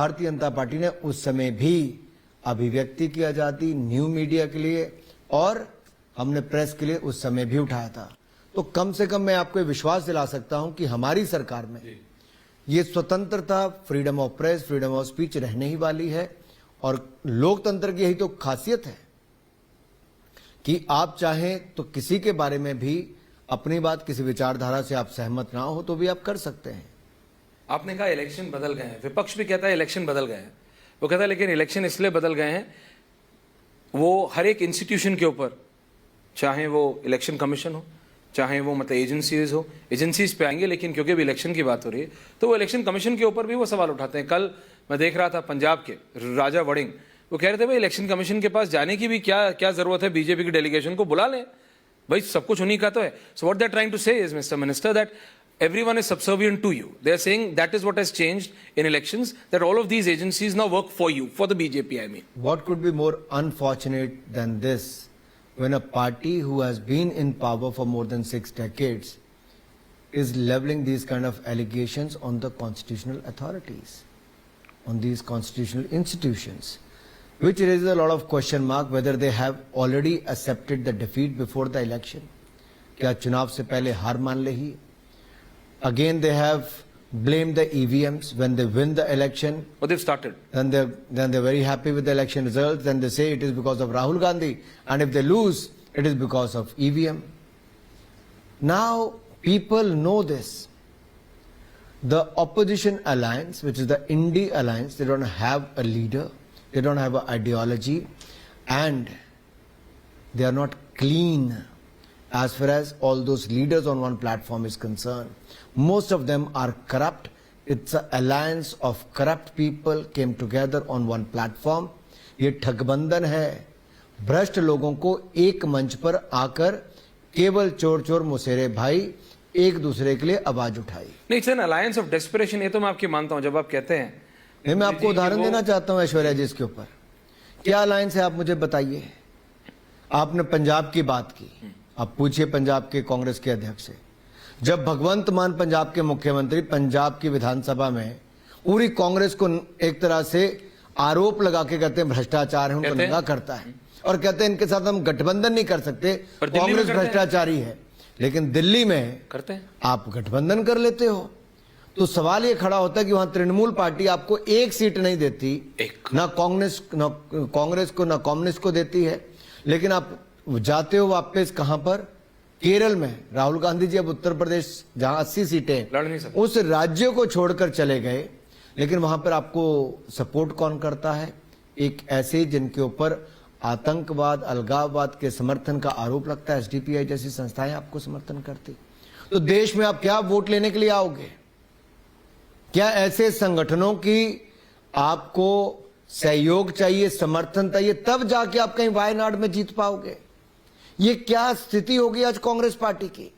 Bharatiya Janata party ने उस समय भी अभिव्यक्ति की आजादी, न्यू मीडिया के लिए और हमने प्रेस के लिए उस समय भी उठाया था। तो कम से कम मैं आपको विश्वास दिला सकता हूं कि हमारी सरकार में ये स्वतंत्रता, freedom of press, freedom of speech रहने ही वाली है। और लोकतंत्र की यही तो खासियत है कि आप चाहें तो किसी के बारे में भी अपनी बात, किसी विचारधारा से आप सहमत ना हो तो भी आप कर सकते हैं। आपने कहा इलेक्शन बदल गए हैं, विपक्ष भी कहता है इलेक्शन बदल गए हैं। वो कहता है लेकिन इलेक्शन इसलिए बदल गए हैं, वो हर एक इंस्टीट्यूशन के ऊपर, चाहे वो इलेक्शन कमीशन हो, चाहे वो मतलब एजेंसीज हो, एजेंसीज पे आएंगे, लेकिन क्योंकि अभी इलेक्शन की बात हो रही है तो वो इलेक्शन कमीशन के ऊपर भी वो सवाल उठाते हैं। कल मैं देख रहा था पंजाब के राजा वड़िंग, वो कह रहे थे भाई इलेक्शन कमीशन के पास जाने की भी क्या जरूरत है, बीजेपी की डेलीगेशन को बुला लें, भाई सब कुछ उन्हीं का तो है। So what they are trying to say is mister minister that everyone is subservient to you. They are saying that is what has changed in elections, that all of these agencies now work for you, for the BJP I mean. What could be more unfortunate than this when a party who has been in power for more than 6 decades is leveling these kind of allegations on the constitutional authorities, on these constitutional institutions, which raises a lot of question mark whether they have already accepted the defeat before the election. क्या चुनाव से पहले हार मान ले ही? Again, they have blamed the EVMs when they win the election. But they've started. Then they're very happy with the election results. Then they say it is because of Rahul Gandhi. And if they lose, it is because of EVM. Now, people know this. The opposition alliance, which is the Indie alliance, they don't have a leader. They don't have an ideology. And they are not clean as far as all those leaders on one platform is concerned. Most of them are corrupt. It's an alliance of corrupt people came together on one platform. ये ठगबंधन है, भ्रष्ट लोगों को एक मंच पर आकर केवल चोर चोर मुसेरे भाई एक दूसरे के लिए आवाज उठाई। नहीं, it's an alliance of desperation, ये तो मैं आपकी मानता हूं। जब आप कहते हैं, मैं आपको उदाहरण देना चाहता हूं ऐश्वर्या जी इसके ऊपर। क्या अलायंस है आप मुझे बताइए। आपने पंजाब की बात की, आप पूछिए पंजाब के कांग्रेस के अध्यक्ष से। जब भगवंत मान पंजाब के मुख्यमंत्री पंजाब की विधानसभा में पूरी कांग्रेस को एक तरह से आरोप लगा के कहते हैं भ्रष्टाचार है, उनको नंगा करता है और कहते हैं इनके साथ हम गठबंधन नहीं कर सकते, कांग्रेस भ्रष्टाचारी है। लेकिन दिल्ली में करते हैं, आप गठबंधन कर लेते हो। तो सवाल ये खड़ा होता है कि वहां तृणमूल पार्टी आपको एक सीट नहीं देती, ना कांग्रेस को ना कम्युनिस्ट को देती है, लेकिन आप जाते हो वापस कहां पर? केरल में। राहुल गांधी जी अब उत्तर प्रदेश जहां 80 सीटें लड़ नहीं सकते, उस राज्य को छोड़कर चले गए, लेकिन वहां पर आपको सपोर्ट कौन करता है? एक ऐसे जिनके ऊपर आतंकवाद, अलगाववाद के समर्थन का आरोप लगता है, एसडीपीआई जैसी संस्थाएं आपको समर्थन करती। तो देश में आप क्या वोट लेने के लिए आओगे? क्या ऐसे संगठनों की आपको सहयोग चाहिए, समर्थन चाहिए, तब जाके आप कहीं वायनाड में जीत पाओगे? ये क्या स्थिति होगी आज कांग्रेस पार्टी की?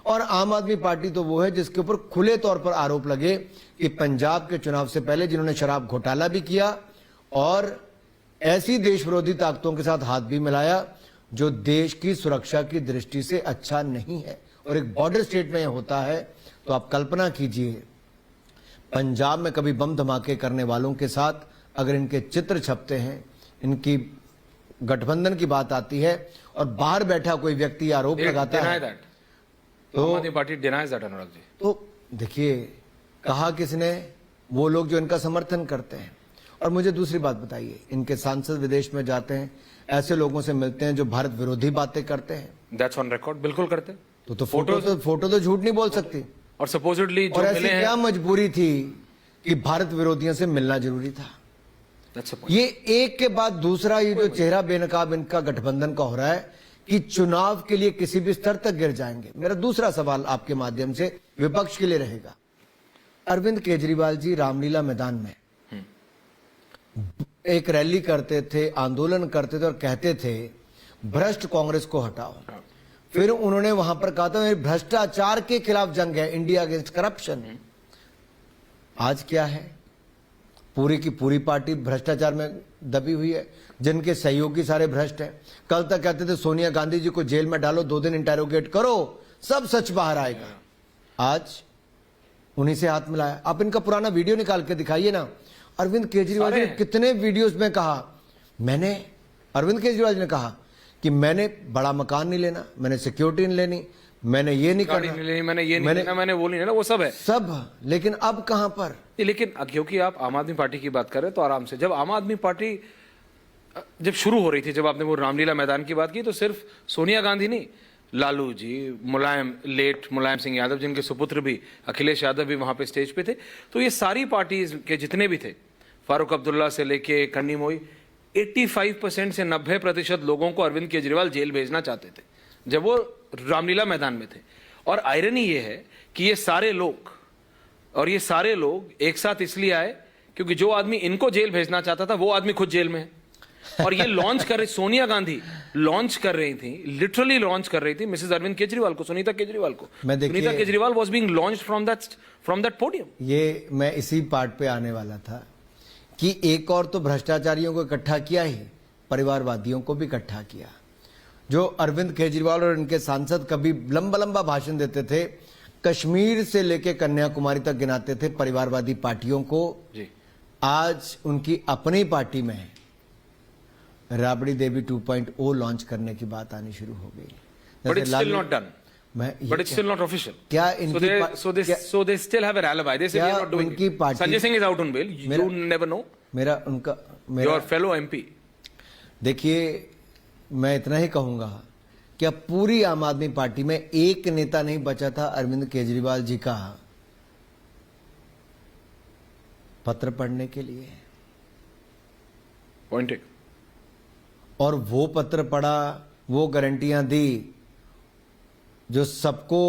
और आम आदमी पार्टी तो वो है जिसके ऊपर खुले तौर पर आरोप लगे कि पंजाब के चुनाव से पहले जिन्होंने शराब घोटाला भी किया और ऐसी देश विरोधी ताकतों के साथ हाथ भी मिलाया जो देश की सुरक्षा की दृष्टि से अच्छा नहीं है। और एक बॉर्डर स्टेट में होता है तो आप कल्पना कीजिए, पंजाब में कभी बम धमाके करने वालों के साथ अगर इनके चित्र छपते हैं, इनकी गठबंधन की बात आती है और बाहर बैठा कोई व्यक्ति आरोप लगाता है तो party denies that. Anurag ji, तो देखिए कहा किसने? वो लोग जो इनका समर्थन करते हैं। और मुझे दूसरी बात बताइए, इनके सांसद विदेश में जाते हैं, ऐसे लोगों से मिलते हैं जो भारत विरोधी बातें करते हैं। दैट्स ऑन रिकॉर्ड, बिल्कुल करते। तो फोटो तो झूठ नहीं बोल सकती। और सपोजिटली और ऐसी क्या मजबूरी थी कि भारत विरोधियों से मिलना जरूरी था? ये एक के बाद दूसरा ये जो चेहरा बेनकाब इनका गठबंधन का हो रहा है कि चुनाव के लिए किसी भी स्तर तक गिर जाएंगे। मेरा दूसरा सवाल आपके माध्यम से विपक्ष के लिए रहेगा। अरविंद केजरीवाल जी रामलीला मैदान में एक रैली करते थे, आंदोलन करते थे और कहते थे भ्रष्ट कांग्रेस को हटाओ। फिर उन्होंने वहां पर कहा था भ्रष्टाचार के खिलाफ जंग है, इंडिया अगेंस्ट करप्शन। आज क्या है? पूरी की पूरी पार्टी भ्रष्टाचार में दबी हुई है, जिनके सहयोगी सारे भ्रष्ट हैं। कल तक कहते थे सोनिया गांधी जी को जेल में डालो, 2 दिन इंटेरोगेट करो, सब सच बाहर आएगा। आज उन्हीं से हाथ मिलाया। आप इनका पुराना वीडियो निकाल के दिखाइए ना, अरविंद केजरीवाल जी ने कितने वीडियोस में कहा, अरविंद केजरीवाल जी ने कहा कि मैंने बड़ा मकान नहीं लेना, मैंने सिक्योरिटी नहीं लेनी, मैंने ये नहीं गाड़ी करना, नहीं लेनी, मैंने ये नहीं लेना, मैंने वो नहीं लेना, वो सब है सब। लेकिन अब कहां पर? लेकिन क्योंकि आप आम आदमी पार्टी की बात कर रहे हैं तो आराम से, जब आम आदमी पार्टी जब शुरू हो रही थी, जब आपने वो रामलीला मैदान की बात की, तो सिर्फ सोनिया गांधी नहीं, लालू जी, लेट मुलायम सिंह यादव, जिनके सुपुत्र भी अखिलेश यादव भी वहां पे स्टेज पे थे, तो ये सारी पार्टीज के जितने भी थे, फारूक अब्दुल्ला से लेके कन्नी मोई, 85% से 90% लोगों को अरविंद केजरीवाल जेल भेजना चाहते थे जब वो रामलीला मैदान में थे। और आयरनी ये है कि ये सारे लोग एक साथ इसलिए आए क्योंकि जो आदमी इनको जेल भेजना चाहता था वो आदमी खुद जेल में है। और ये लॉन्च कर रही, सोनिया गांधी लॉन्च कर रही थी, लिटरली लॉन्च कर रही थी मिसेस अरविंद केजरीवाल को, सुनीता केजरीवाल को। Sunita Kejriwal was being launched from that podium. ये मैं इसी पार्ट पे आने वाला था कि एक और तो भ्रष्टाचारियों को इकट्ठा किया ही, परिवारवादियों को भी इकट्ठा किया। जो अरविंद केजरीवाल और इनके सांसद कभी लंबा लंबा भाषण देते थे, कश्मीर से लेके कन्याकुमारी तक गिनाते थे परिवारवादी पार्टियों को, जी। आज उनकी अपनी पार्टी में राबड़ी देवी 2.0 लॉन्च करने की बात आनी शुरू हो गई। But it's still not done. But it's still not official. क्या इनकी so they still have an alibi. They say we are not doing उनकी it. Party, Sanjay Singh is out on bail. You never know. Your fellow MP. देखिए, मैं इतना ही कहूंगा कि अब पूरी आम आदमी पार्टी में एक नेता नहीं बचा था अरविंद केजरीवाल जी का पत्र पढ़ने के लिए। Point take. और वो पत्र पढ़ा, वो गारंटियां दी जो सबको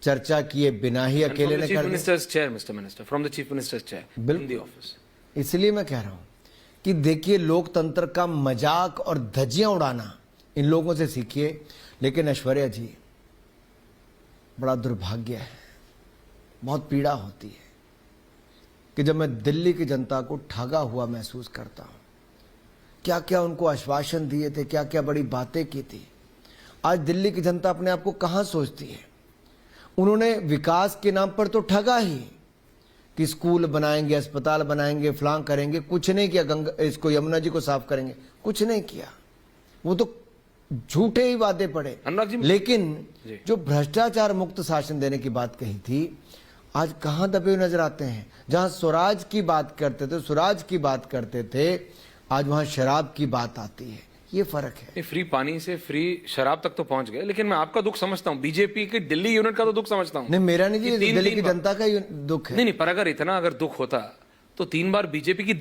चर्चा किए बिना ही अकेले ने कर दी। Chief Minister's chair, Mr. Minister, from the Chief Minister's chair in the office. इसलिए मैं कह रहा हूं कि देखिए, लोकतंत्र का मजाक और धज्जियां उड़ाना इन लोगों से सीखिए। लेकिन ऐश्वर्या जी, बड़ा दुर्भाग्य है, बहुत पीड़ा होती है कि जब मैं दिल्ली की जनता को ठगा हुआ महसूस करता हूं। क्या क्या उनको आश्वासन दिए थे, क्या क्या बड़ी बातें की थी। आज दिल्ली की जनता अपने आप को कहां सोचती है? उन्होंने विकास के नाम पर तो ठगा ही कि स्कूल बनाएंगे, अस्पताल बनाएंगे, फलां करेंगे, कुछ नहीं किया। इसको यमुना जी को साफ करेंगे, कुछ नहीं किया। वो तो झूठे ही वादे पड़े। लेकिन जो भ्रष्टाचार मुक्त शासन देने की बात कही थी, आज कहां दबे हुए नजर आते हैं। जहां स्वराज की बात करते थे, आज वहां शराब की बात आती है। ये फर्क है। फ्री पानी से फ्री शराब तक तो पहुंच गए, लेकिन मैं आपका दुख समझता हूं, बीजेपी के दिल्ली यूनिट का तो दुख समझता हूं। नहीं, मेरा नहीं जी, दिल्ली की जनता का दुख है। नहीं, पर अगर इतना दुख होता तो 3 बार बीजेपी की